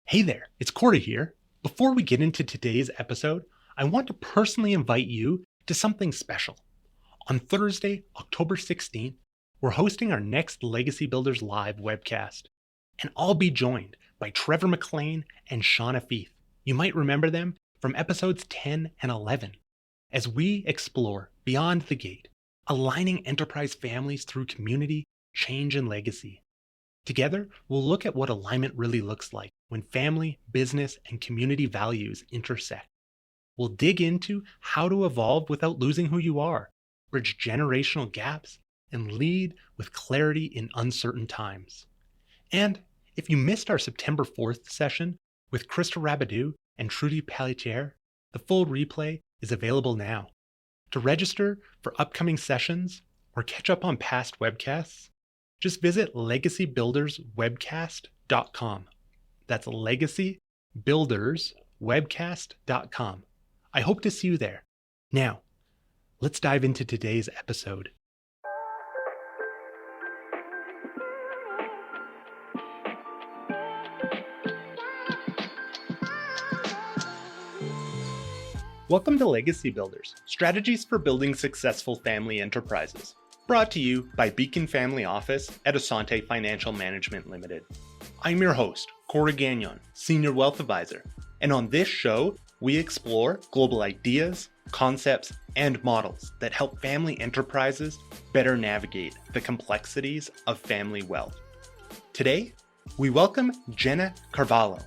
Hey there, it's Corey here. Before we get into today's episode, I want to personally invite you to something special. On Thursday, October 16th, we're hosting our next Legacy Builders Live webcast, and I'll be joined by Trevor McLean and Shauna Feith. You might remember them from episodes 10 and 11, as we explore Beyond the Gate, aligning enterprise families through community, change, and legacy. Together, we'll look at what alignment really looks like when family, business, and community values intersect. We'll dig into how to evolve without losing who you are, bridge generational gaps, and lead with clarity in uncertain times. And if you missed our September 4th session with Krista Rabidou and Trudy Pelletier, the full replay is available now. To register for upcoming sessions or catch up on past webcasts, just visit legacybuilderswebcast.com. That's legacybuilderswebcast.com. I hope to see you there. Now, let's dive into today's episode. Welcome to Legacy Builders, Strategies for Building Successful Family Enterprises. Brought to you by Beacon Family Office at Asante Financial Management Limited. I'm your host, Corey Gagnon, Senior Wealth Advisor, and on this show, we explore global ideas, concepts, and models that help family enterprises better navigate the complexities of family wealth. Today, we welcome Jenna Carvalho,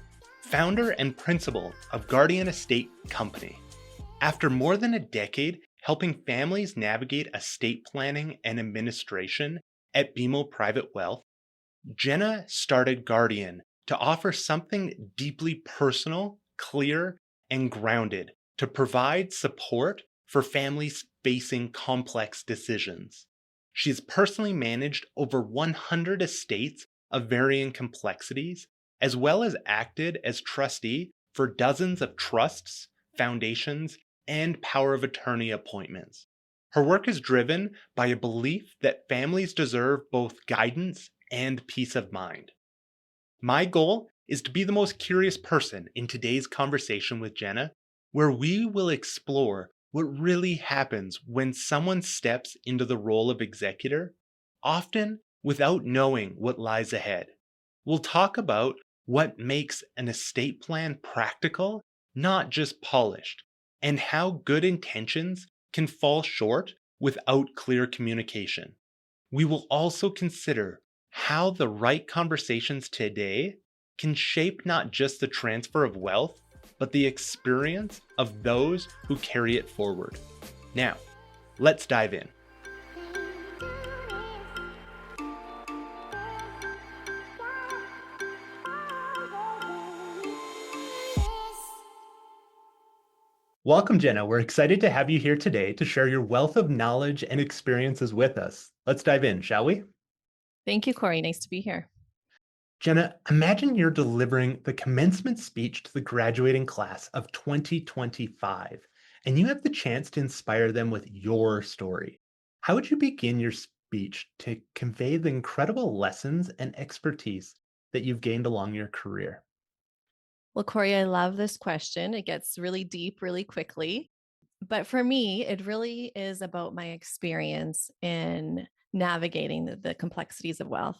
founder and principal of Guardian Estate Company. After more than a decade helping families navigate estate planning and administration at BMO Private Wealth, Jenna started Guardian to offer something deeply personal, clear, and grounded to provide support for families facing complex decisions. She's personally managed over 100 estates of varying complexities, as well as acted as trustee for dozens of trusts, foundations, and power of attorney appointments. Her work is driven by a belief that families deserve both guidance and peace of mind. My goal is to be the most curious person in today's conversation with Jenna, where we will explore what really happens when someone steps into the role of executor, often without knowing what lies ahead. We'll talk about what makes an estate plan practical, not just polished, and how good intentions can fall short without clear communication. We will also consider how the right conversations today can shape not just the transfer of wealth, but the experience of those who carry it forward. Now, let's dive in. Welcome, Jenna. We're excited to have you here today to share your wealth of knowledge and experiences with us. Let's dive in, shall we? Thank you, Corey. Nice to be here. Jenna, imagine you're delivering the commencement speech to the graduating class of 2025, and you have the chance to inspire them with your story. How would you begin your speech to convey the incredible lessons and expertise that you've gained along your career? Well, Corey, I love this question. It gets really deep really quickly. But for me, it really is about my experience in navigating the complexities of wealth.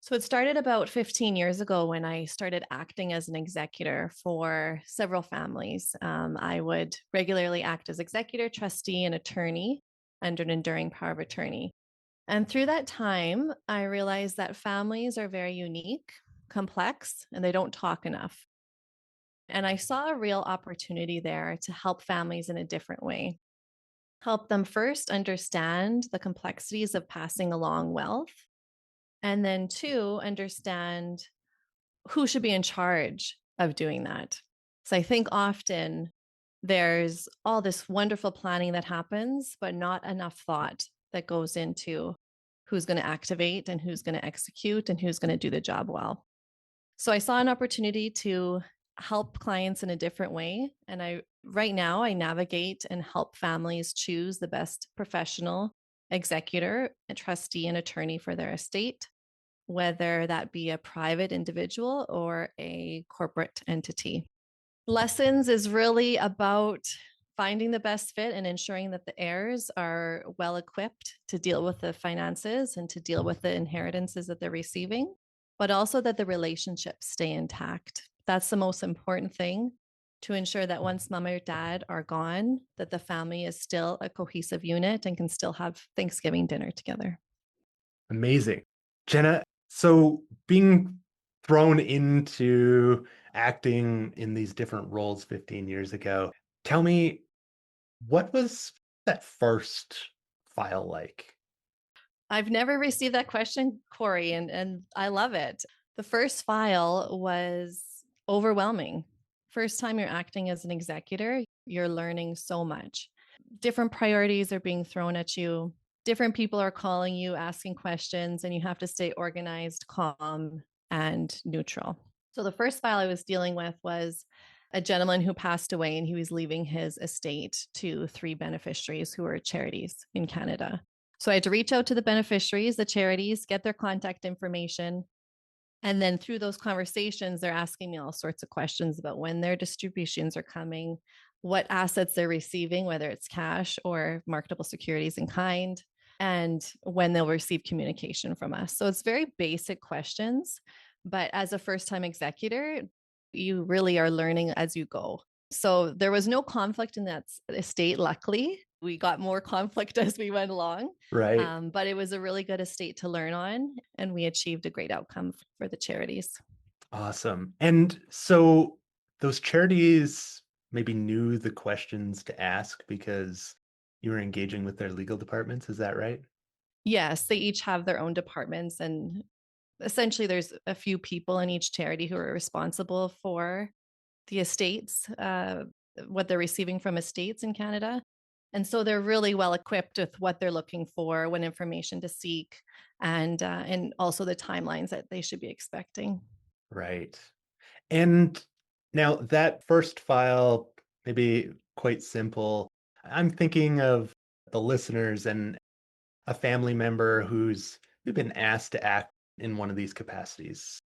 So it started about 15 years ago when I started acting as an executor for several families. I would regularly act as executor, trustee, and attorney under an enduring power of attorney. And through that time, I realized that families are very unique, complex, and they don't talk enough. And I saw a real opportunity there to help families in a different way. Help them first understand the complexities of passing along wealth, and then two, understand who should be in charge of doing that. So I think often there's all this wonderful planning that happens, but not enough thought that goes into who's going to activate and who's going to execute and who's going to do the job well. So I saw an opportunity to help clients in a different way. And right now I navigate and help families choose the best professional executor, a trustee, and attorney for their estate, whether that be a private individual or a corporate entity. Lessons is really about finding the best fit and ensuring that the heirs are well equipped to deal with the finances and to deal with the inheritances that they're receiving, but also that the relationships stay intact. That's the most important thing, to ensure that once mom or dad are gone, that the family is still a cohesive unit and can still have Thanksgiving dinner together. Amazing. Jenna, so being thrown into acting in these different roles 15 years ago, tell me, what was that first file like? I've never received that question, Corey, and I love it. The first file was overwhelming. First time you're acting as an executor, you're learning so much. Different priorities are being thrown at you. Different people are calling you, asking questions, and you have to stay organized, calm, and neutral. So the first file I was dealing with was a gentleman who passed away, and he was leaving his estate to three beneficiaries who were charities in Canada. So I had to reach out to the beneficiaries, the charities, get their contact information. And then through those conversations, they're asking me all sorts of questions about when their distributions are coming, what assets they're receiving, whether it's cash or marketable securities in kind, and when they'll receive communication from us. So it's very basic questions. But as a first time executor, you really are learning as you go. So there was no conflict in that estate, luckily. We got more conflict as we went along, Right. but it was a really good estate to learn on, and we achieved a great outcome for the charities. Awesome. And so those charities maybe knew the questions to ask because you were engaging with their legal departments. Is that right? Yes, they each have their own departments, and essentially there's a few people in each charity who are responsible for the estates, what they're receiving from estates in Canada. And so they're really well equipped with what they're looking for, what information to seek, and also the timelines that they should be expecting. Right. And now that first file, maybe quite simple. I'm thinking of the listeners and a family member who's been asked to act in one of these capacities.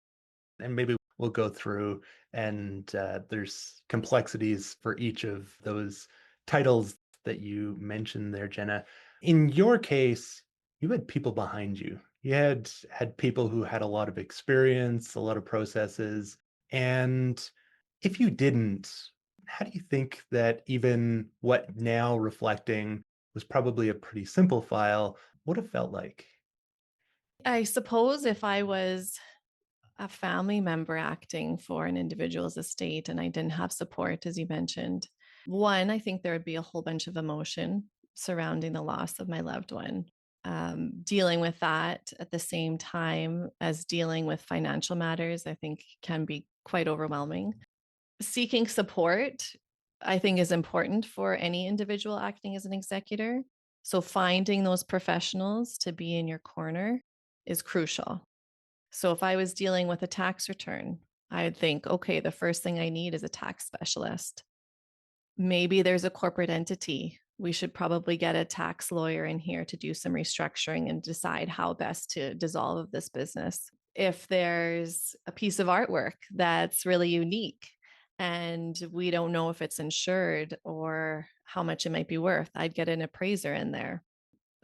And maybe we'll go through and there's complexities for each of those titles that you mentioned there, Jenna. In your case, you had people behind you. You had people who had a lot of experience, a lot of processes. And if you didn't, how do you think that even what now reflecting was probably a pretty simple file would have felt like? I suppose if I was a family member acting for an individual's estate and I didn't have support, as you mentioned, one, I think there would be a whole bunch of emotion surrounding the loss of my loved one. Dealing with that at the same time as dealing with financial matters, I think can be quite overwhelming. Seeking support, I think, is important for any individual acting as an executor. So finding those professionals to be in your corner is crucial. So if I was dealing with a tax return, I'd think, okay, the first thing I need is a tax specialist. Maybe there's a corporate entity. We should probably get a tax lawyer in here to do some restructuring and decide how best to dissolve this business. If there's a piece of artwork that's really unique and we don't know if it's insured or how much it might be worth, I'd get an appraiser in there.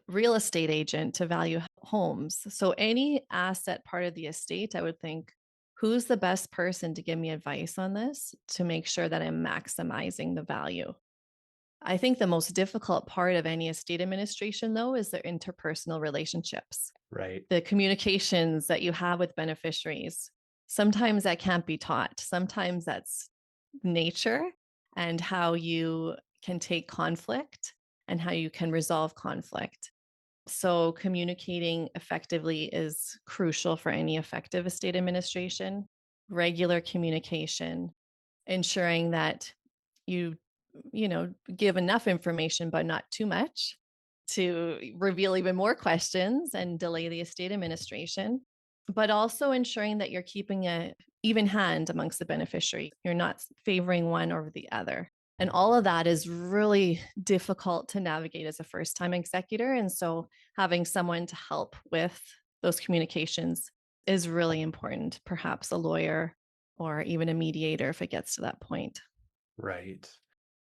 Real estate agent to value homes. So any asset part of the estate, I would think, who's the best person to give me advice on this to make sure that I'm maximizing the value? I think the most difficult part of any estate administration, though, is their interpersonal relationships, Right. the communications that you have with beneficiaries. Sometimes that can't be taught. Sometimes that's nature and how you can take conflict and how you can resolve conflict. So, communicating effectively is crucial for any effective estate administration. Regular communication, ensuring that you, give enough information, but not too much to reveal even more questions and delay the estate administration. But also ensuring that you're keeping a even hand amongst the beneficiary. You're not favoring one over the other. And all of that is really difficult to navigate as a first time executor. And so having someone to help with those communications is really important, perhaps a lawyer or even a mediator if it gets to that point. Right.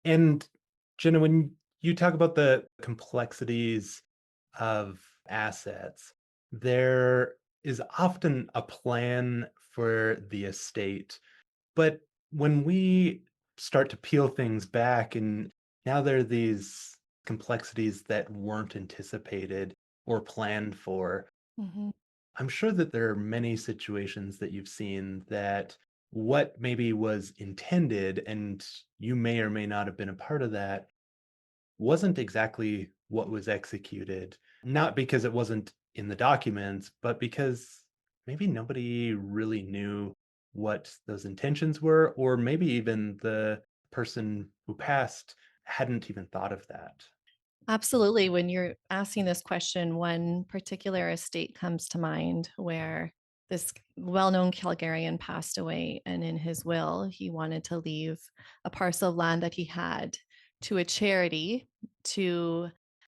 And Jenna, when you talk about the complexities of assets, there is often a plan for the estate. But when we start to peel things back, and now there are these complexities that weren't anticipated or planned for, Mhm. I'm sure that there are many situations that you've seen that what maybe was intended, and you may or may not have been a part of that, wasn't exactly what was executed. Not because it wasn't in the documents, but because maybe nobody really knew what those intentions were, or maybe even the person who passed hadn't even thought of that. Absolutely. When you're asking this question, one particular estate comes to mind where this well known Calgarian passed away. And in his will, he wanted to leave a parcel of land that he had to a charity to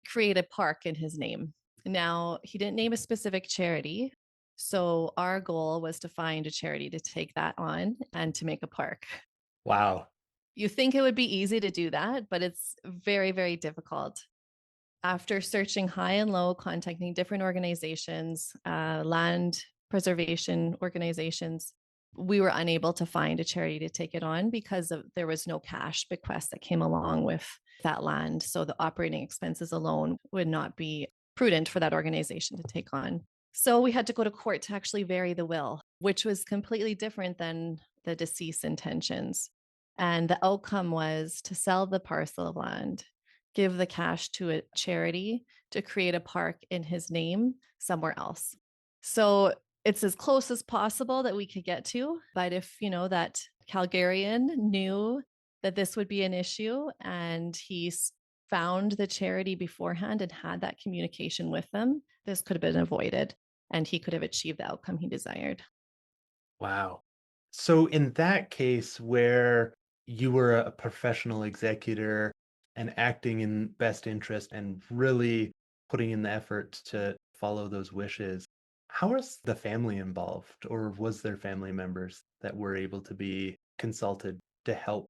create a park in his name. Now, he didn't name a specific charity. So our goal was to find a charity to take that on and to make a park. Wow. You think it would be easy to do that, but it's very, very difficult. After searching high and low, contacting different organizations, land preservation organizations, we were unable to find a charity to take it on because there was no cash bequest that came along with that land. So the operating expenses alone would not be prudent for that organization to take on. So we had to go to court to actually vary the will, which was completely different than the deceased intentions. And the outcome was to sell the parcel of land, give the cash to a charity to create a park in his name somewhere else. So it's as close as possible that we could get to. But if, that Calgarian knew that this would be an issue and he found the charity beforehand and had that communication with them, this could have been avoided and he could have achieved the outcome he desired. Wow. So in that case where you were a professional executor and acting in best interest and really putting in the effort to follow those wishes, how was the family involved, or was there family members that were able to be consulted to help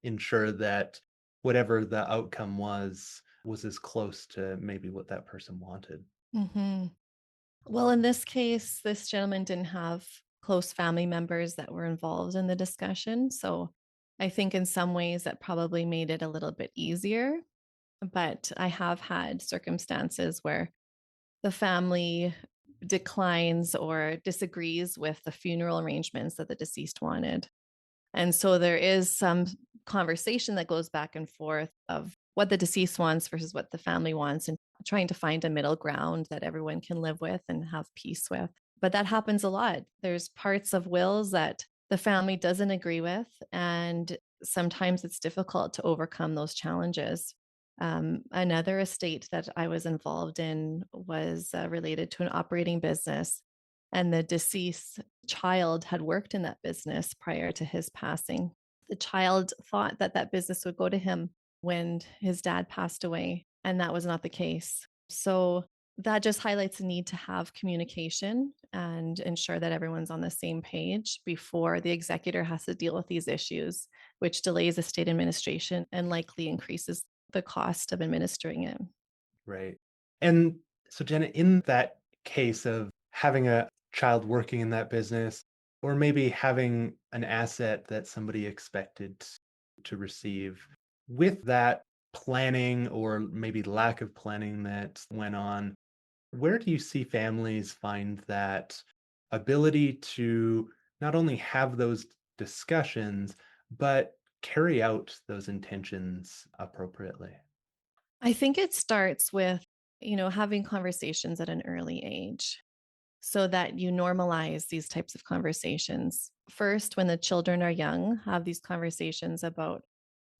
ensure that whatever the outcome was as close to maybe what that person wanted? Mm-hmm. Well, in this case, this gentleman didn't have close family members that were involved in the discussion. So I think in some ways that probably made it a little bit easier. But I have had circumstances where the family declines or disagrees with the funeral arrangements that the deceased wanted. And so there is some conversation that goes back and forth of what the deceased wants versus what the family wants, and trying to find a middle ground that everyone can live with and have peace with. But that happens a lot. There's parts of wills that the family doesn't agree with, and sometimes it's difficult to overcome those challenges. Another estate that I was involved in was related to an operating business, and the deceased child had worked in that business prior to his passing. The child thought that that business would go to him when his dad passed away, and that was not the case. So that just highlights the need to have communication and ensure that everyone's on the same page before the executor has to deal with these issues, which delays estate administration and likely increases the cost of administering it. Right. And so, Jenna, in that case of having a child working in that business, or maybe having an asset that somebody expected to receive, with that planning or maybe lack of planning that went on, where do you see families find that ability to not only have those discussions, but carry out those intentions appropriately? I think it starts with, having conversations at an early age so that you normalize these types of conversations. First, when the children are young, have these conversations about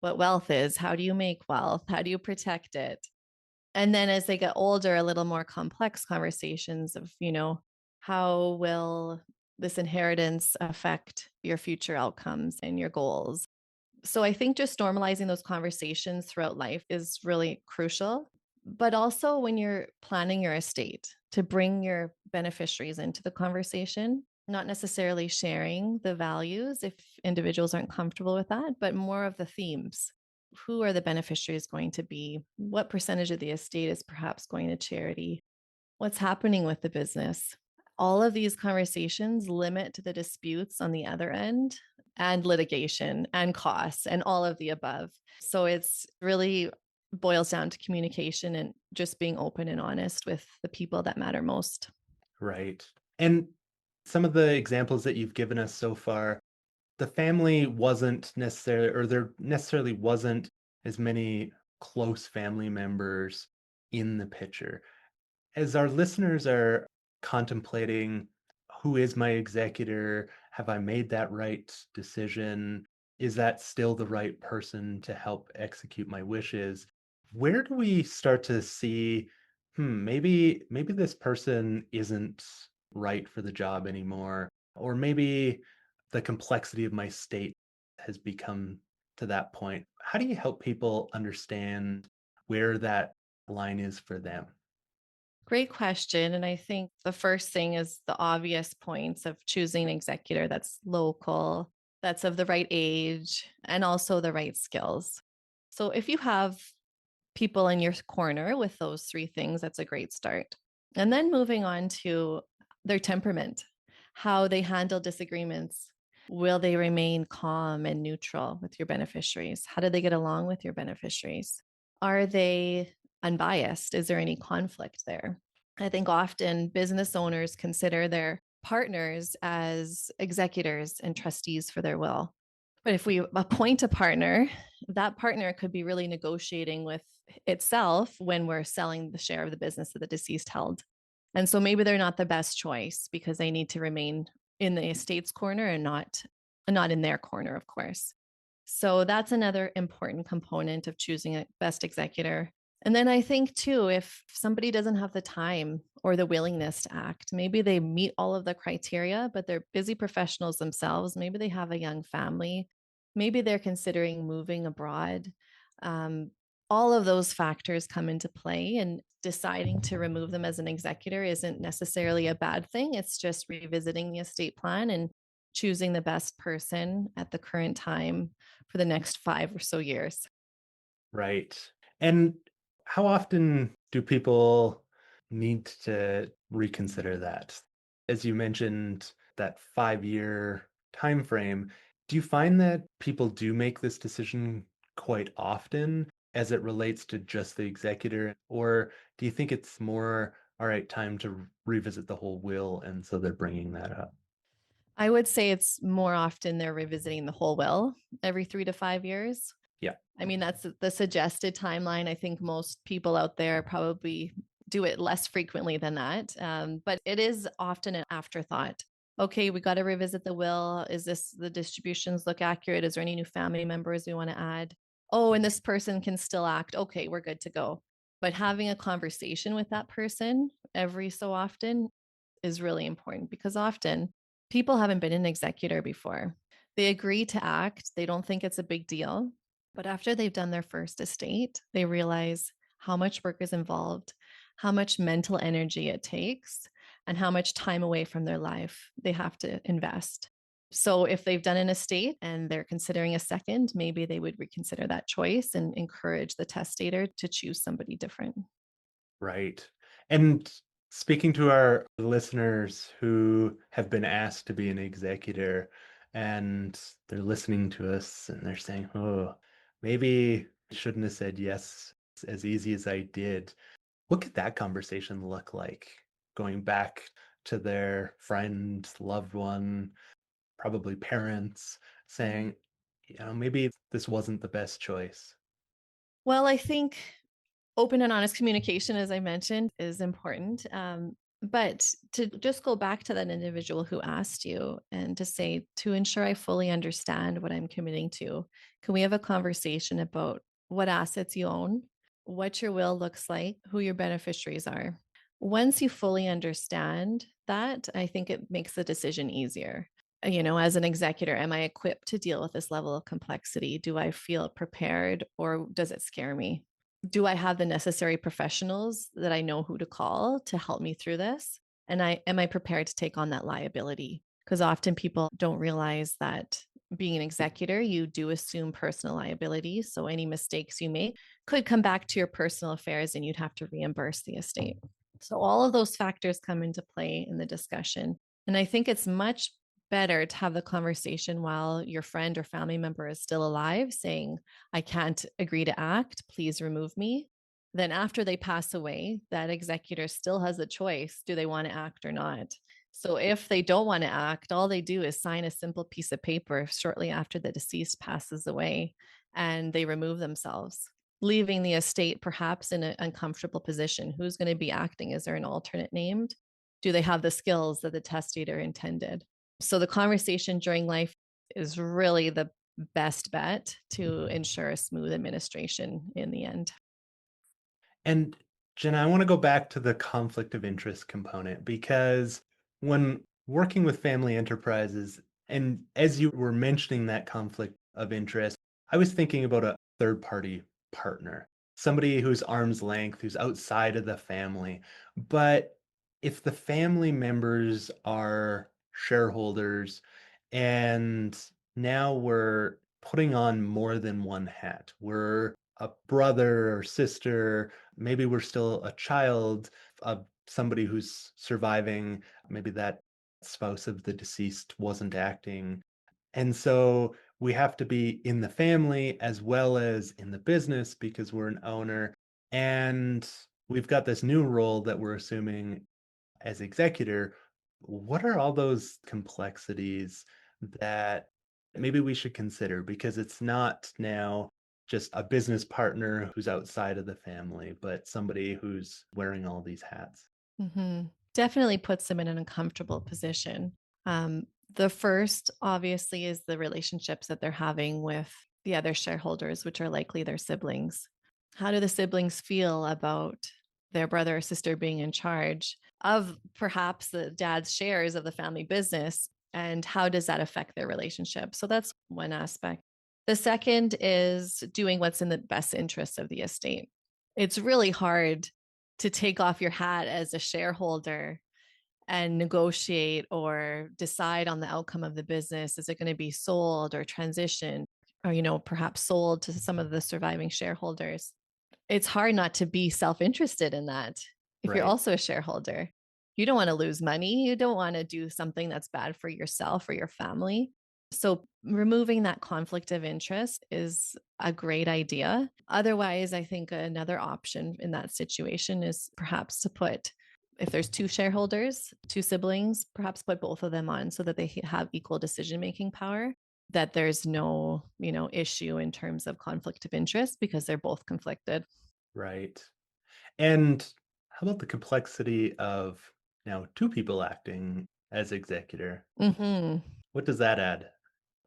what wealth is, how do you make wealth, how do you protect it? And then as they get older, a little more complex conversations of, how will this inheritance affect your future outcomes and your goals? So I think just normalizing those conversations throughout life is really crucial. But also when you're planning your estate, to bring your beneficiaries into the conversation, not necessarily sharing the values if individuals aren't comfortable with that, but more of the themes. Who are the beneficiaries going to be? What percentage of the estate is perhaps going to charity? What's happening with the business? All of these conversations limit the disputes on the other end and litigation and costs and all of the above. So it's really boils down to communication and just being open and honest with the people that matter most. Right. And some of the examples that you've given us so far, the family wasn't necessarily, or there necessarily wasn't as many close family members in the picture. As our listeners are contemplating, who is my executor? Have I made that right decision? Is that still the right person to help execute my wishes? Where do we start to see, maybe this person isn't right for the job anymore, or maybe the complexity of my state has become to that point. How do you help people understand where that line is for them? Great question. And I think the first thing is the obvious points of choosing an executor that's local, that's of the right age, and also the right skills. So if you have people in your corner with those three things, that's a great start. And then moving on to their temperament, how they handle disagreements. Will they remain calm and neutral with your beneficiaries? How do they get along with your beneficiaries? Are they unbiased? Is there any conflict there? I think often business owners consider their partners as executors and trustees for their will. But if we appoint a partner, that partner could be really negotiating with itself when we're selling the share of the business that the deceased held. And so maybe they're not the best choice because they need to remain in the estate's corner and not in their corner, of course. So that's another important component of choosing a best executor. And then I think too, if somebody doesn't have the time or the willingness to act, maybe they meet all of the criteria, but they're busy professionals themselves. Maybe they have a young family. Maybe they're considering moving abroad. Um, all of those factors come into play, and deciding to remove them as an executor isn't necessarily a bad thing. It's just revisiting the estate plan and choosing the best person at the current time for the next 5 or so years. Right. And how often do people need to reconsider that? As you mentioned, that 5-year time frame, do you find that people do make this decision quite often as it relates to just the executor? Or do you think it's more, all right, time to revisit the whole will, and so they're bringing that up? I would say it's more often they're revisiting the whole will every 3 to 5 years. Yeah. I mean, that's the suggested timeline. I think most people out there probably do it less frequently than that. But it is often an afterthought. Okay, we got to revisit the will. Is this the distributions look accurate? Is there any new family members we want to add? Oh, and this person can still act. Okay, we're good to go. But having a conversation with that person every so often is really important because often people haven't been an executor before. They agree to act, they don't think it's a big deal. But after they've done their first estate, they realize how much work is involved, how much mental energy it takes, and how much time away from their life they have to invest. So, if they've done an estate and they're considering a second, maybe they would reconsider that choice and encourage the testator to choose somebody different. Right. And speaking to our listeners who have been asked to be an executor and they're listening to us and they're saying, oh, maybe I shouldn't have said yes as easy as I did. What could that conversation look like? Going back to their friend, loved one, probably parents, saying, maybe this wasn't the best choice. Well, I think open and honest communication, as I mentioned, is important. But to just go back to that individual who asked you and to say, to ensure I fully understand what I'm committing to, can we have a conversation about what assets you own, what your will looks like, who your beneficiaries are? Once you fully understand that, I think it makes the decision easier. As an executor, am I equipped to deal with this level of complexity? Do I feel prepared or does it scare me? Do I have the necessary professionals that I know who to call to help me through this? And am I prepared to take on that liability? Because often people don't realize that being an executor, you do assume personal liability. So any mistakes you make could come back to your personal affairs and you'd have to reimburse the estate. So all of those factors come into play in the discussion. And I think it's much better to have the conversation while your friend or family member is still alive, saying, I can't agree to act, please remove me. Then after they pass away, that executor still has a choice. Do they want to act or not? So if they don't want to act, all they do is sign a simple piece of paper shortly after the deceased passes away and they remove themselves, leaving the estate perhaps in an uncomfortable position. Who's going to be acting? Is there an alternate named? Do they have the skills that the testator intended? So the conversation during life is really the best bet to ensure a smooth administration in the end. And Jenna, I want to go back to the conflict of interest component because when working with family enterprises, and as you were mentioning that conflict of interest, I was thinking about a third party partner, somebody who's arm's length, who's outside of the family. But if the family members are shareholders and now we're putting on more than one hat, we're a brother or sister. Maybe we're still a child of somebody who's surviving. Maybe that spouse of the deceased wasn't acting. And so we have to be in the family as well as in the business because we're an owner. And we've got this new role that we're assuming as executor. What are all those complexities that maybe we should consider? Because it's not now just a business partner who's outside of the family, but somebody who's wearing all these hats. Definitely puts them in an uncomfortable position. The first, obviously, is the relationships that they're having with the other shareholders, which are likely their siblings. How do the siblings feel about their brother or sister being in charge of perhaps the dad's shares of the family business? And how does that affect their relationship? So that's one aspect. The second is doing what's in the best interest of the estate. It's really hard to take off your hat as a shareholder and negotiate or decide on the outcome of the business. Is it going to be sold or transitioned or, perhaps sold to some of the surviving shareholders? It's hard not to be self-interested in that. If you're Right. also a shareholder, you don't want to lose money. You don't want to do something that's bad for yourself or your family. So removing that conflict of interest is a great idea. Otherwise, I think another option in that situation is perhaps to put, if there's two shareholders, two siblings, perhaps put both of them on so that they have equal decision-making power, that there's no, issue in terms of conflict of interest because they're both conflicted. Right. And how about the complexity of now two people acting as executor? Mhm. What does that add?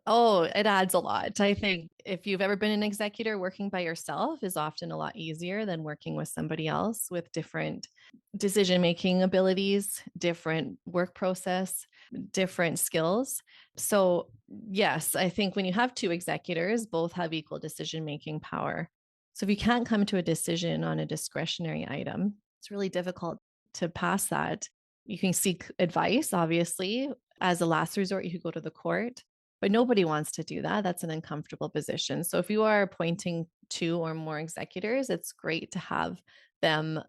Oh, it adds a lot. I think if you've ever been an executor, working by yourself is often a lot easier than working with somebody else with different decision-making abilities, different work process, different skills. So, yes, I think when you have two executors, both have equal decision-making power. So if you can't come to a decision on a discretionary item, it's really difficult to pass that. You can seek advice, obviously. As a last resort, you could go to the court, but nobody wants to do that. That's an uncomfortable position. So if you are appointing two or more executors, it's great to have them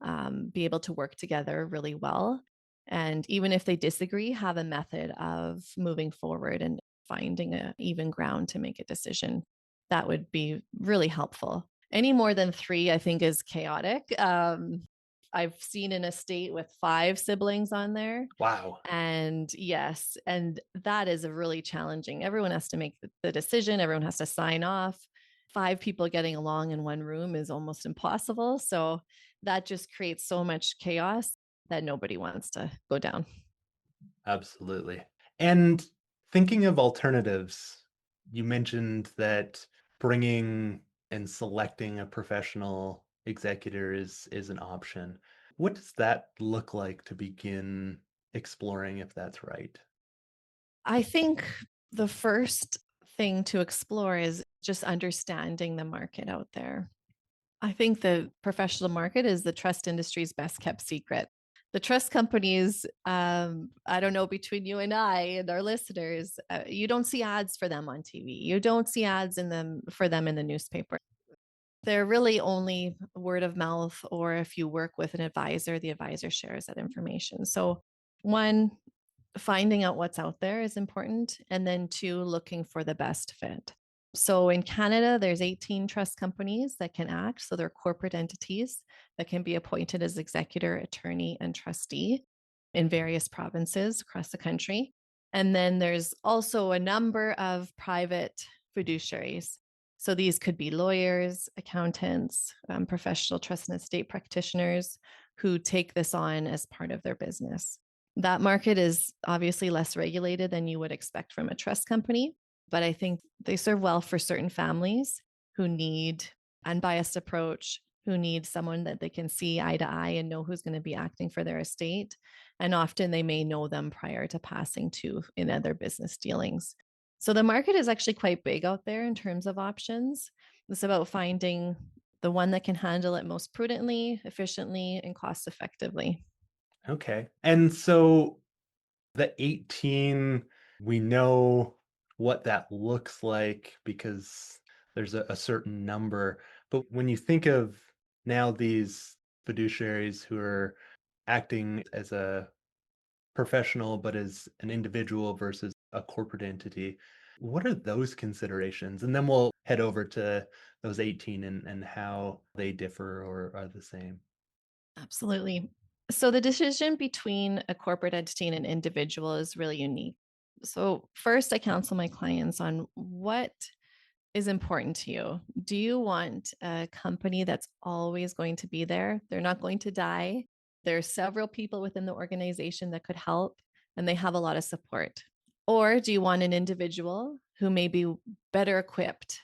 be able to work together really well. And even if they disagree, have a method of moving forward and finding an even ground to make a decision. That would be really helpful. Any more than three, I think, is chaotic. I've seen an estate with five siblings on there. Wow. And yes, and that is a really challenging. Everyone has to make the decision, everyone has to sign off. Five people getting along in one room is almost impossible. So that just creates so much chaos that nobody wants to go down. Absolutely. And thinking of alternatives, you mentioned that bringing and selecting a professional executor is an option. What does that look like to begin exploring if that's right? I think the first thing to explore is just understanding the market out there. I think the professional market is the trust industry's best kept secret. The trust companies, I don't know, between you and I and our listeners, you don't see ads for them on TV. You don't see ads in them for them in the newspaper. They're really only word of mouth, or if you work with an advisor, the advisor shares that information. So, one, finding out what's out there is important. And then two, looking for the best fit. So in Canada, there's 18 trust companies that can act. So they're corporate entities that can be appointed as executor, attorney, and trustee in various provinces across the country. And then there's also a number of private fiduciaries. So these could be lawyers, accountants, professional trust and estate practitioners who take this on as part of their business. That market is obviously less regulated than you would expect from a trust company, but I think they serve well for certain families who need unbiased approach, who need someone that they can see eye to eye and know who's going to be acting for their estate. And often they may know them prior to passing to in other business dealings. So the market is actually quite big out there in terms of options. It's about finding the one that can handle it most prudently, efficiently, and cost effectively. Okay. And so the 18, we know what that looks like because there's a certain number. But when you think of now these fiduciaries who are acting as a professional, but as an individual versus a corporate entity, what are those considerations? And then we'll head over to those 18 and how they differ or are the same. Absolutely. So the decision between a corporate entity and an individual is really unique. So, first, I counsel my clients on what is important to you. Do you want a company that's always going to be there? They're not going to die. There are several people within the organization that could help, and they have a lot of support. Or do you want an individual who may be better equipped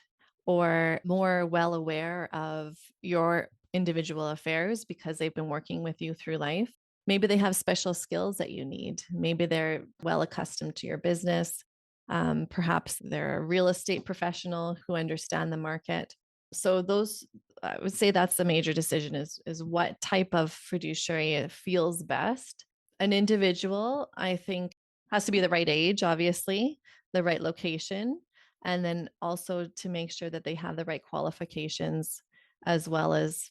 or more well aware of your individual affairs because they've been working with you through life? Maybe they have special skills that you need. Maybe they're well accustomed to your business. Perhaps they're a real estate professional who understand the market. So those, I would say that's the major decision is what type of fiduciary feels best. An individual, I think, has to be the right age, obviously, the right location, and then also to make sure that they have the right qualifications as well as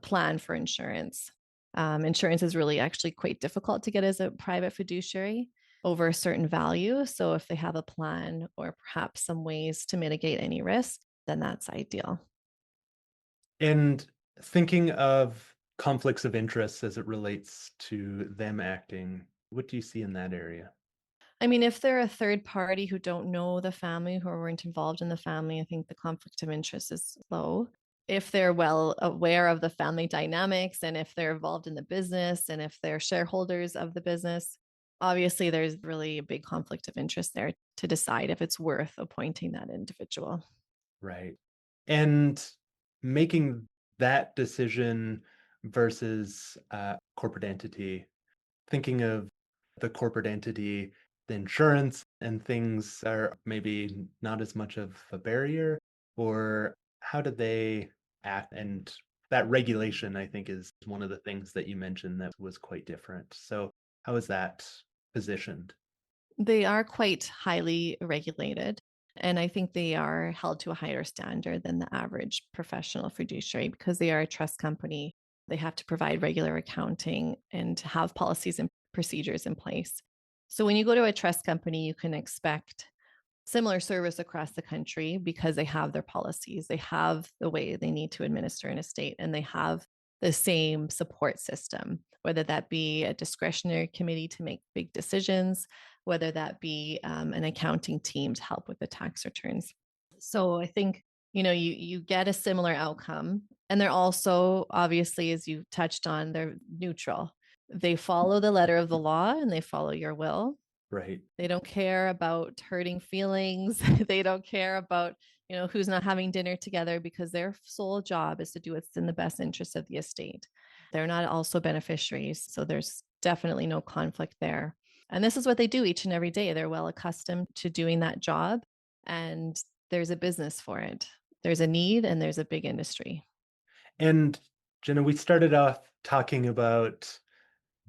plan for insurance. Insurance is really actually quite difficult to get as a private fiduciary over a certain value. So if they have a plan or perhaps some ways to mitigate any risk, then that's ideal. And thinking of conflicts of interest as it relates to them acting, what do you see in that area? I mean, if they're a third party who don't know the family, who weren't involved in the family, I think the conflict of interest is low. If they're well aware of the family dynamics and if they're involved in the business and if they're shareholders of the business, obviously there's really a big conflict of interest there to decide if it's worth appointing that individual. Right. And making that decision versus a corporate entity, thinking of the corporate entity, the insurance and things are maybe not as much of a barrier, or how do they act? And that regulation, I think, is one of the things that you mentioned that was quite different. So, how is that positioned? They are quite highly regulated. And I think they are held to a higher standard than the average professional fiduciary because they are a trust company. They have to provide regular accounting and have policies and procedures in place. So when you go to a trust company, you can expect similar service across the country because they have their policies, they have the way they need to administer an estate, and they have the same support system, whether that be a discretionary committee to make big decisions, whether that be an accounting team to help with the tax returns. So I think you get a similar outcome, and they're also obviously, as you touched on, they're neutral. They follow the letter of the law and they follow your will. Right. They don't care about hurting feelings. They don't care about, who's not having dinner together because their sole job is to do what's in the best interest of the estate. They're not also beneficiaries. So there's definitely no conflict there. And this is what they do each and every day. They're well accustomed to doing that job, and there's a business for it. There's a need and there's a big industry. And Jenna, we started off talking about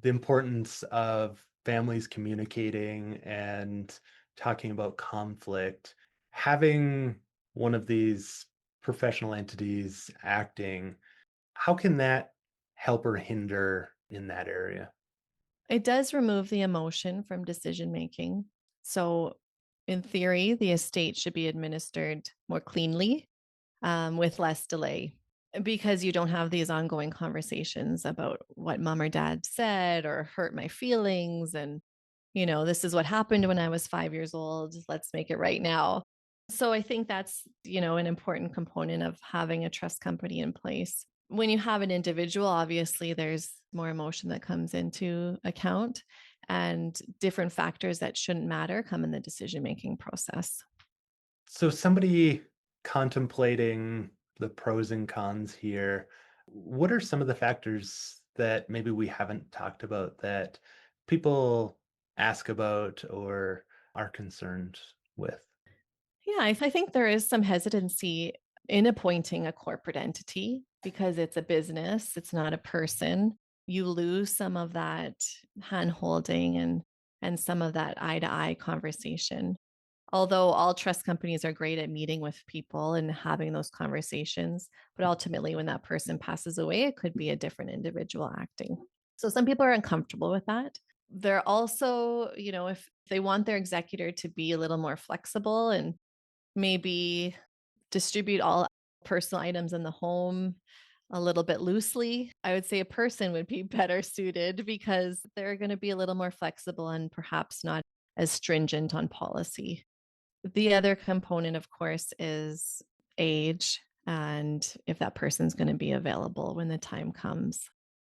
the importance of families communicating and talking about conflict. Having one of these professional entities acting, how can that help or hinder in that area? It does remove the emotion from decision making. So, in theory, the estate should be administered more cleanly, with less delay because you don't have these ongoing conversations about what mom or dad said or hurt my feelings. And, this is what happened when I was 5 years old. Let's make it right now. So I think that's, an important component of having a trust company in place. When you have an individual, obviously there's more emotion that comes into account and different factors that shouldn't matter come in the decision making process. So, somebody contemplating the pros and cons here, what are some of the factors that maybe we haven't talked about that people ask about or are concerned with? Yeah, I think there is some hesitancy in appointing a corporate entity because it's a business, it's not a person. You lose some of that hand holding and some of that eye to eye conversation. Although all trust companies are great at meeting with people and having those conversations, but ultimately when that person passes away, it could be a different individual acting. So some people are uncomfortable with that. They're also, if they want their executor to be a little more flexible and maybe distribute all personal items in the home a little bit loosely. I would say a person would be better suited because they're going to be a little more flexible and perhaps not as stringent on policy. The other component, of course, is age and if that person's going to be available when the time comes.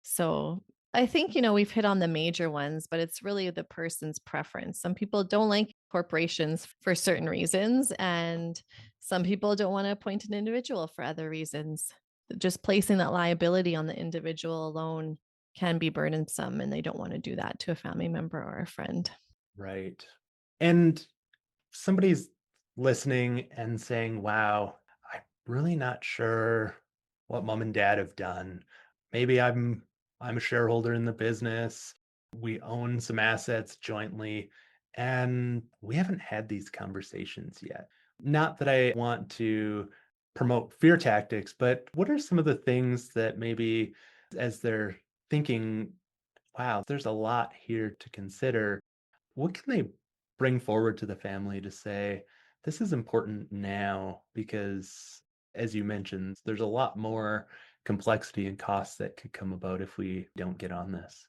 So I think, we've hit on the major ones, but it's really the person's preference. Some people don't like corporations for certain reasons, and some people don't want to appoint an individual for other reasons. Just placing that liability on the individual alone can be burdensome, and they don't want to do that to a family member or a friend. Right. And somebody's listening and saying, wow, I'm really not sure what mom and dad have done. Maybe I'm a shareholder in the business. We own some assets jointly and we haven't had these conversations yet. Not that I want to promote fear tactics, but what are some of the things that maybe as they're thinking, wow, there's a lot here to consider, what can they bring forward to the family to say, this is important now because, as you mentioned, there's a lot more complexity and costs that could come about if we don't get on this?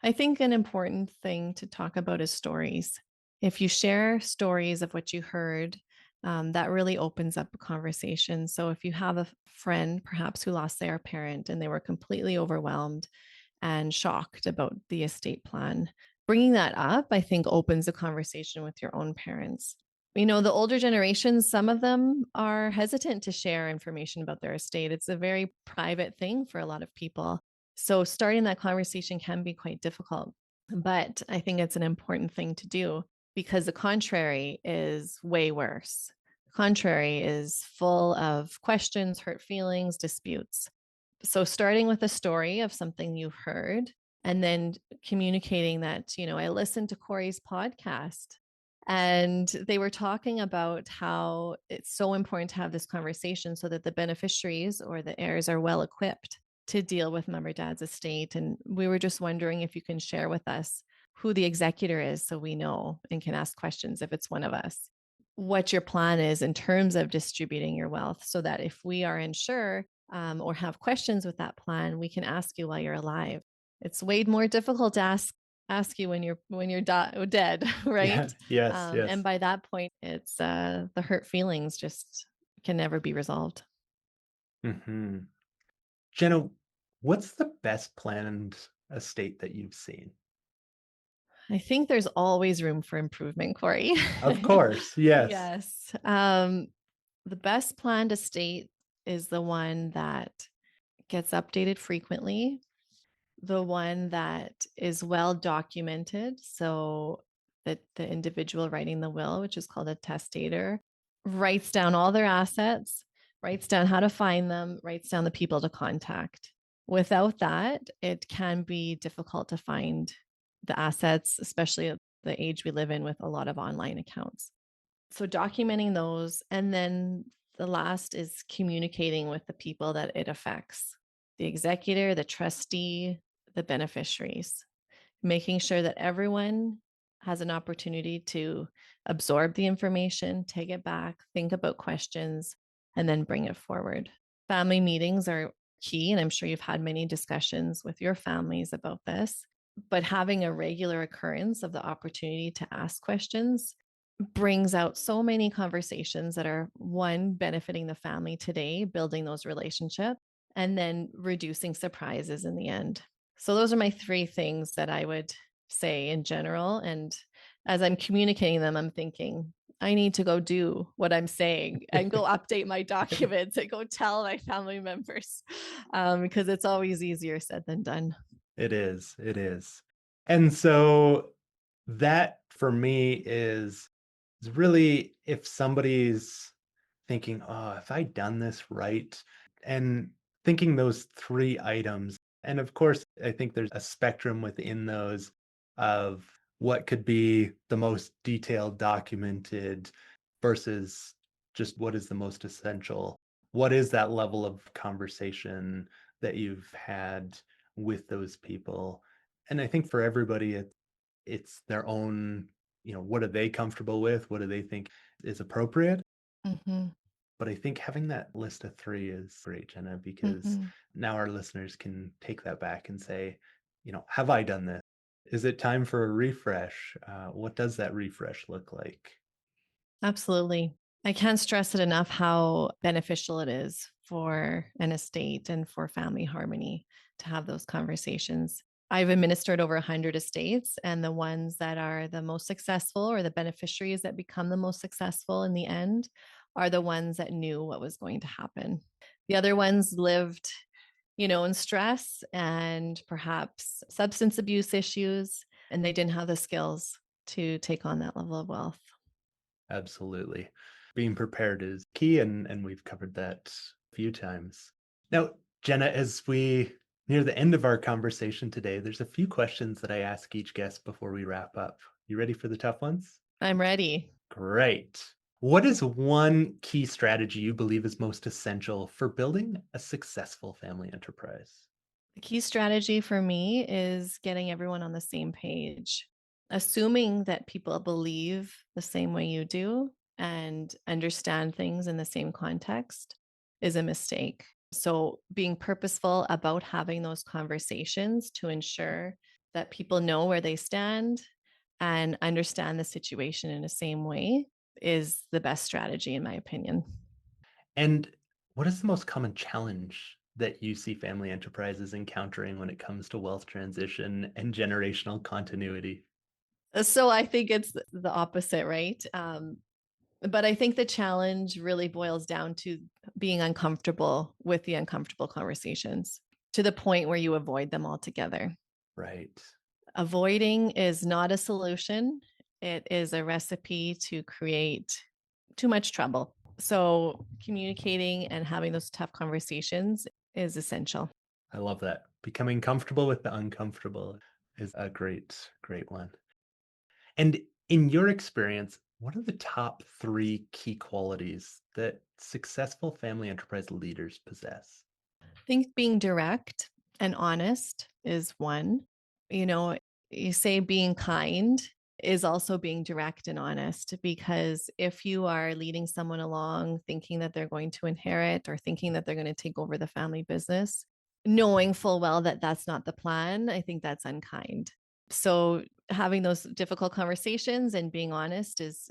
I think an important thing to talk about is stories. If you share stories of what you heard, that really opens up a conversation. So if you have a friend perhaps who lost their parent and they were completely overwhelmed and shocked about the estate plan, bringing that up, I think, opens a conversation with your own parents. The older generations, some of them are hesitant to share information about their estate. It's a very private thing for a lot of people. So starting that conversation can be quite difficult. But I think it's an important thing to do because the contrary is way worse. The contrary is full of questions, hurt feelings, disputes. So starting with a story of something you heard and then communicating that, I listened to Corey's podcast and they were talking about how it's so important to have this conversation so that the beneficiaries or the heirs are well equipped to deal with mom or dad's estate. And we were just wondering if you can share with us who the executor is so we know and can ask questions if it's one of us. What your plan is in terms of distributing your wealth so that if we are unsure or have questions with that plan, we can ask you while you're alive. It's way more difficult to ask you when you're dead, Yeah. right? Yes. And Yes. by that point, it's the hurt feelings just can never be resolved. Hmm. Jenna, what's the best planned estate that you've seen? I think there's always room for improvement, Corey. Of course. Yes. Yes. The best planned estate is the one that gets updated frequently, the one that is well documented. So that the individual writing the will, which is called a testator, writes down all their assets, writes down how to find them, writes down the people to contact. Without that, it can be difficult to find the assets, especially at the age we live in with a lot of online accounts. So documenting those. And then the last is communicating with the people that it affects, the executor, the trustee, the beneficiaries, making sure that everyone has an opportunity to absorb the information, take it back, think about questions, and then bring it forward. Family meetings are key, and I'm sure you've had many discussions with your families about this. But having a regular occurrence of the opportunity to ask questions brings out so many conversations that are one, benefiting the family today, building those relationships, and then reducing surprises in the end. So those are my three things that I would say in general. And as I'm communicating them, I'm thinking, I need to go do what I'm saying and go update my documents and go tell my family members because it's always easier said than done. It is. It is. And so that for me is really if somebody's thinking, oh, if I done this right, and thinking those three items. And of course, I think there's a spectrum within those of what could be the most detailed, documented versus just what is the most essential. What is that level of conversation that you've had with those people? And I think for everybody, it's their own, what are they comfortable with? What do they think is appropriate? Hmm. But I think having that list of 3 is great, Jenna, because Hmm. now our listeners can take that back and say, "Have I done this? Is it time for a refresh? What does that refresh look like?" Absolutely. I can't stress it enough how beneficial it is for an estate and for family harmony to have those conversations. I've administered over 100 estates, and the ones that are the most successful or the beneficiaries that become the most successful in the end are the ones that knew what was going to happen. The other ones lived, in stress and perhaps substance abuse issues, and they didn't have the skills to take on that level of wealth. Absolutely. Being prepared is key, and we've covered that a few times. Now, Jenna, as we near the end of our conversation today, there's a few questions that I ask each guest before we wrap up. You ready for the tough ones? I'm ready. Great. What is one key strategy you believe is most essential for building a successful family enterprise? The key strategy for me is getting everyone on the same page. Assuming that people believe the same way you do and understand things in the same context is a mistake. So, being purposeful about having those conversations to ensure that people know where they stand and understand the situation in the same way is the best strategy, in my opinion. And what is the most common challenge that you see family enterprises encountering when it comes to wealth transition and generational continuity? So, I think it's the opposite, right? But I think the challenge really boils down to being uncomfortable with the uncomfortable conversations to the point where you avoid them altogether. Right. Avoiding is not a solution, it is a recipe to create too much trouble. So, communicating and having those tough conversations is essential. I love that. Becoming comfortable with the uncomfortable is a great, great one. And in your experience, what are the top 3 key qualities that successful family enterprise leaders possess? I think being direct and honest is one. You know, you say being kind is also being direct and honest because if you are leading someone along thinking that they're going to inherit or thinking that they're going to take over the family business, knowing full well that that's not the plan, I think that's unkind. So having those difficult conversations and being honest is,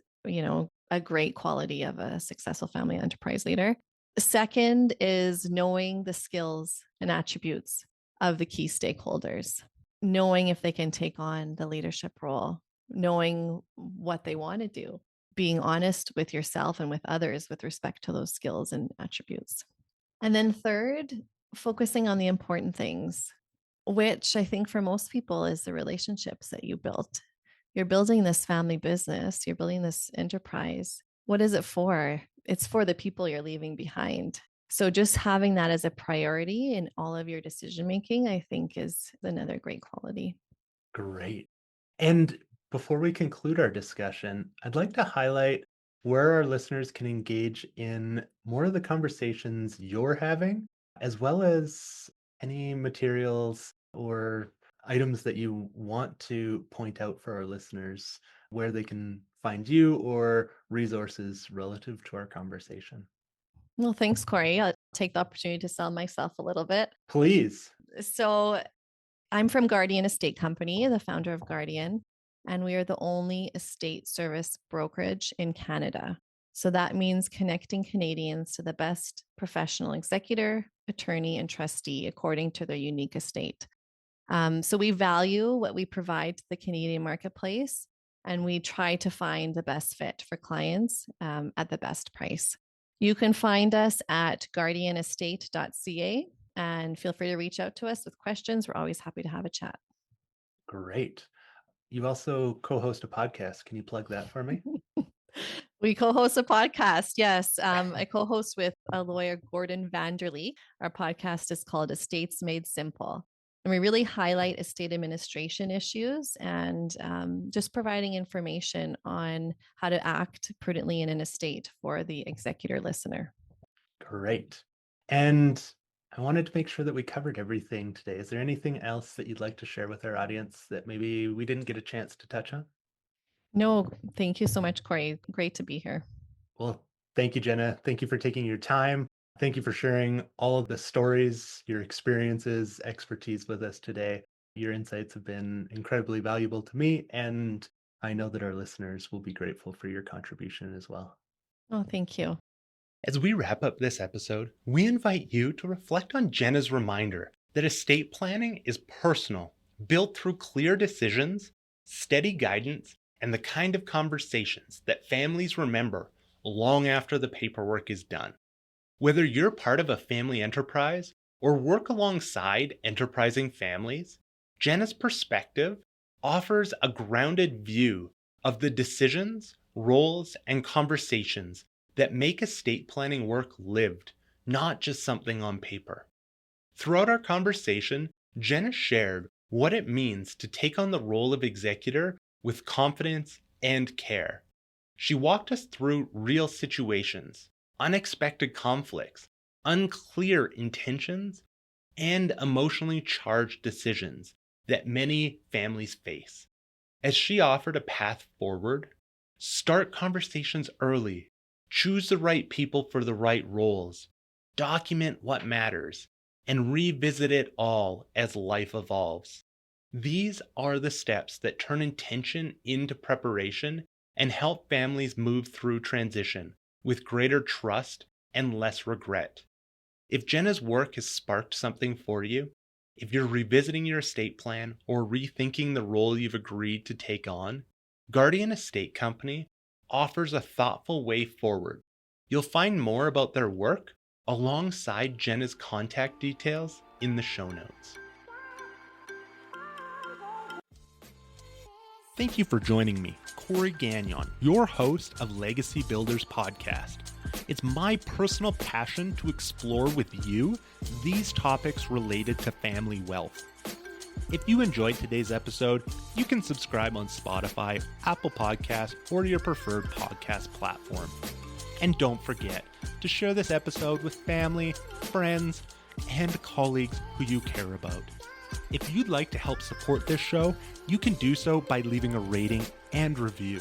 a great quality of a successful family enterprise leader. Second is knowing the skills and attributes of the key stakeholders, knowing if they can take on the leadership role, knowing what they want to do, being honest with yourself and with others with respect to those skills and attributes. And then third, focusing on the important things, which I think for most people is the relationships that you built. You're building this family business, you're building this enterprise. What is it for? It's for the people you're leaving behind. So just having that as a priority in all of your decision making, I think is another great quality. Great. And before we conclude our discussion, I'd like to highlight where our listeners can engage in more of the conversations you're having, as well as any materials or items that you want to point out for our listeners where they can find you or resources relative to our conversation. Well, thanks, Corey. I'll take the opportunity to sell myself a little bit. Please. So I'm from Guardian Estate Company, the founder of Guardian, and we are the only estate service brokerage in Canada. So that means connecting Canadians to the best professional executor, attorney, and trustee according to their unique estate. So we value what we provide to the Canadian marketplace, and we try to find the best fit for clients at the best price. You can find us at guardianestate.ca and feel free to reach out to us with questions. We're always happy to have a chat. Great. You also co-host a podcast. Can you plug that for me? We co-host a podcast. Yes, I co-host with a lawyer, Gordon Vanderlee. Our podcast is called Estates Made Simple. And we really highlight estate administration issues and just providing information on how to act prudently in an estate for the executor listener. Great. And I wanted to make sure that we covered everything today. Is there anything else that you'd like to share with our audience that maybe we didn't get a chance to touch on? No, thank you so much, Corey. Great to be here. Well, thank you, Jenna. Thank you for taking your time. Thank you for sharing all of the stories, your experiences, expertise with us today. Your insights have been incredibly valuable to me, and I know that our listeners will be grateful for your contribution as well. Oh, thank you. As we wrap up this episode, we invite you to reflect on Jenna's reminder that estate planning is personal, built through clear decisions, steady guidance, and the kind of conversations that families remember long after the paperwork is done. Whether you're part of a family enterprise or work alongside enterprising families, Jenna's perspective offers a grounded view of the decisions, roles, and conversations that make estate planning work lived, not just something on paper. Throughout our conversation, Jenna shared what it means to take on the role of executor with confidence and care. She walked us through real situations, unexpected conflicts, unclear intentions, and emotionally charged decisions that many families face. As she offered a path forward, start conversations early, choose the right people for the right roles, document what matters, and revisit it all as life evolves. These are the steps that turn intention into preparation and help families move through transition with greater trust and less regret. If Jenna's work has sparked something for you, if you're revisiting your estate plan or rethinking the role you've agreed to take on, Guardian Estate Company offers a thoughtful way forward. You'll find more about their work alongside Jenna's contact details in the show notes. Thank you for joining me, Corey Gagnon, your host of Legacy Builders Podcast. It's my personal passion to explore with you these topics related to family wealth. If you enjoyed today's episode, you can subscribe on Spotify, Apple Podcasts, or your preferred podcast platform. And don't forget to share this episode with family, friends, and colleagues who you care about. If you'd like to help support this show, you can do so by leaving a rating and review.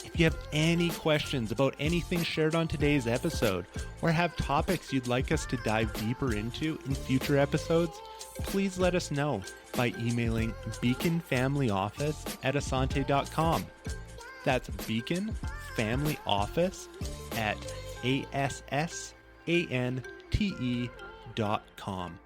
If you have any questions about anything shared on today's episode, or have topics you'd like us to dive deeper into in future episodes, please let us know by emailing beaconfamilyoffice@asante.com. That's beaconfamilyoffice@ASSANTE.com.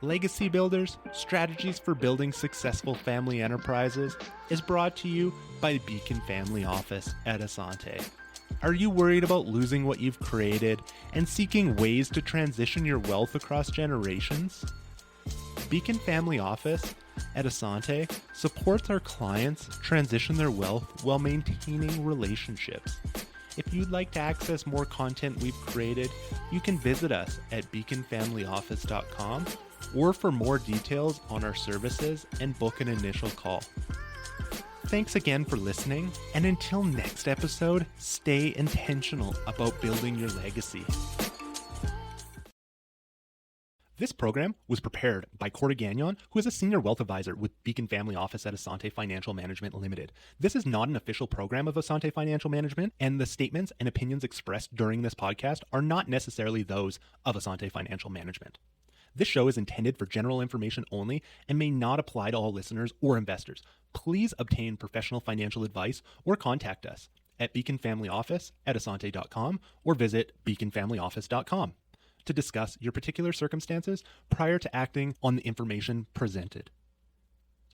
Legacy Builders, Strategies for Building Successful Family Enterprises is brought to you by Beacon Family Office at Asante. Are you worried about losing what you've created and seeking ways to transition your wealth across generations? Beacon Family Office at Asante supports our clients transition their wealth while maintaining relationships. If you'd like to access more content we've created, you can visit us at beaconfamilyoffice.com or for more details on our services and book an initial call. Thanks again for listening, and until next episode, stay intentional about building your legacy. This program was prepared by Corey Gagnon, who is a senior wealth advisor with Beacon Family Office at Asante Financial Management Limited. This is not an official program of Asante Financial Management, and the statements and opinions expressed during this podcast are not necessarily those of Asante Financial Management. This show is intended for general information only and may not apply to all listeners or investors. Please obtain professional financial advice or contact us at beaconfamilyoffice@asante.com or visit beaconfamilyoffice.com to discuss your particular circumstances prior to acting on the information presented.